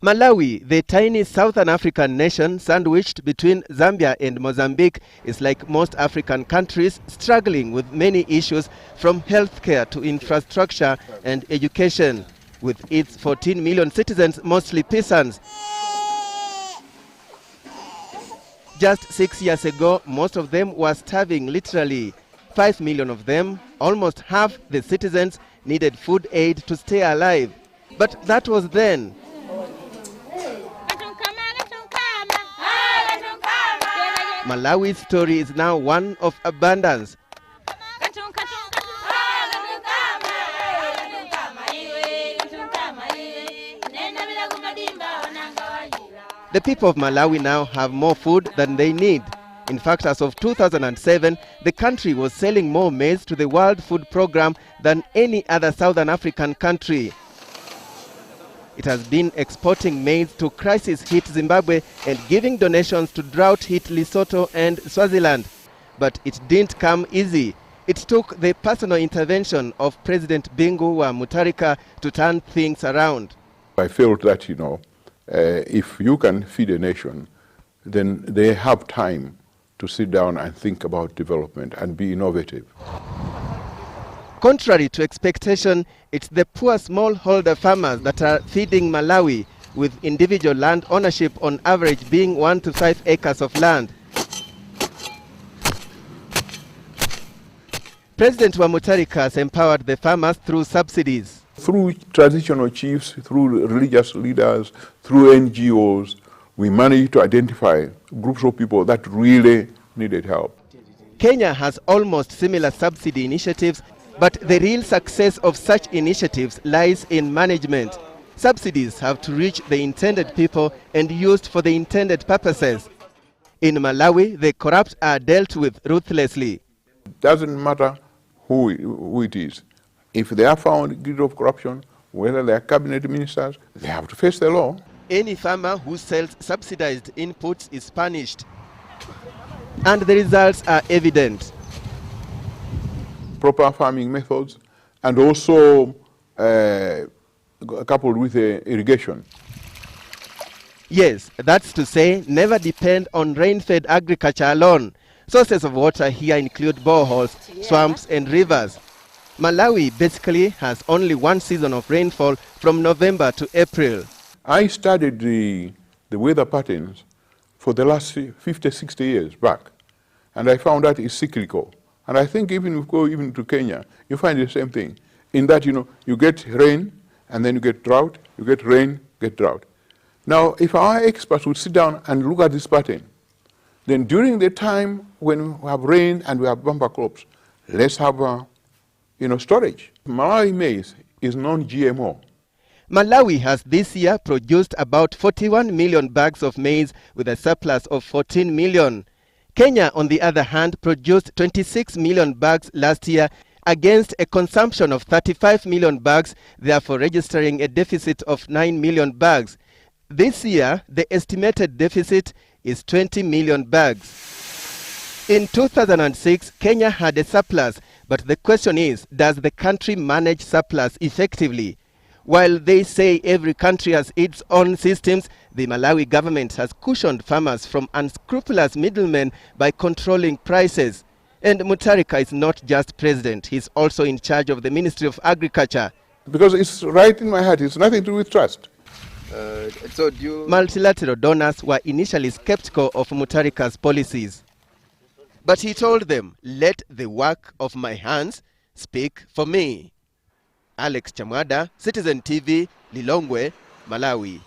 Malawi, the tiny southern African nation sandwiched between Zambia and Mozambique, is like most African countries struggling with many issues from healthcare to infrastructure and education. With its 14 million citizens, mostly peasants. Just 6 years ago, most of them were starving literally. 5 million of them, almost half the citizens, needed food aid to stay alive. But that was then. Malawi's story is now one of abundance. The people of Malawi now have more food than they need. In fact, as of 2007, the country was selling more maize to the World Food Programme than any other Southern African country. It has been exporting maize to crisis-hit Zimbabwe and giving donations to drought-hit Lesotho and Swaziland. But it didn't come easy. It took the personal intervention of President Bingu wa Mutharika to turn things around. I felt that, if you can feed a nation, then they have time to sit down and think about development and be innovative. Contrary to expectation, it's the poor smallholder farmers that are feeding Malawi, with individual land ownership on average being 1 to 5 acres of land. President wa Mutharika has empowered the farmers through subsidies. Through traditional chiefs, through religious leaders, through NGOs, we managed to identify groups of people that really needed help. Kenya has almost similar subsidy initiatives, but the real success of such initiatives lies in management. Subsidies have to reach the intended people and used for the intended purposes. In Malawi, the corrupt are dealt with ruthlessly. It doesn't matter who it is. If they are found guilty of corruption, whether they are cabinet ministers, they have to face the law. Any farmer who sells subsidized inputs is punished. And the results are evident. Proper farming methods, and also coupled with irrigation. Yes, that's to say, never depend on rain-fed agriculture alone. Sources of water here include boreholes, swamps and rivers. Malawi basically has only one season of rainfall from November to April. I studied the weather patterns for the last 50, 60 years back, and I found that it's cyclical. And I think even if you go even to Kenya, you find the same thing. In that, you get rain, and then you get drought, you get rain, get drought. Now, if our experts would sit down and look at this pattern, then during the time when we have rain and we have bumper crops, let's have storage. Malawi maize is non-GMO. Malawi has this year produced about 41 million bags of maize with a surplus of 14 million. Kenya, on the other hand, produced 26 million bags last year against a consumption of 35 million bags, therefore registering a deficit of 9 million bags. This year, the estimated deficit is 20 million bags. In 2006, Kenya had a surplus, but the question is, does the country manage surplus effectively? While they say every country has its own systems, the Malawi government has cushioned farmers from unscrupulous middlemen by controlling prices. And Mutharika is not just president, he's also in charge of the Ministry of Agriculture. Because it's right in my heart, it's nothing to do with trust. Multilateral donors were initially skeptical of Mutharika's policies. But he told them, let the work of my hands speak for me. Alex Chamwada, Citizen TV, Lilongwe, Malawi.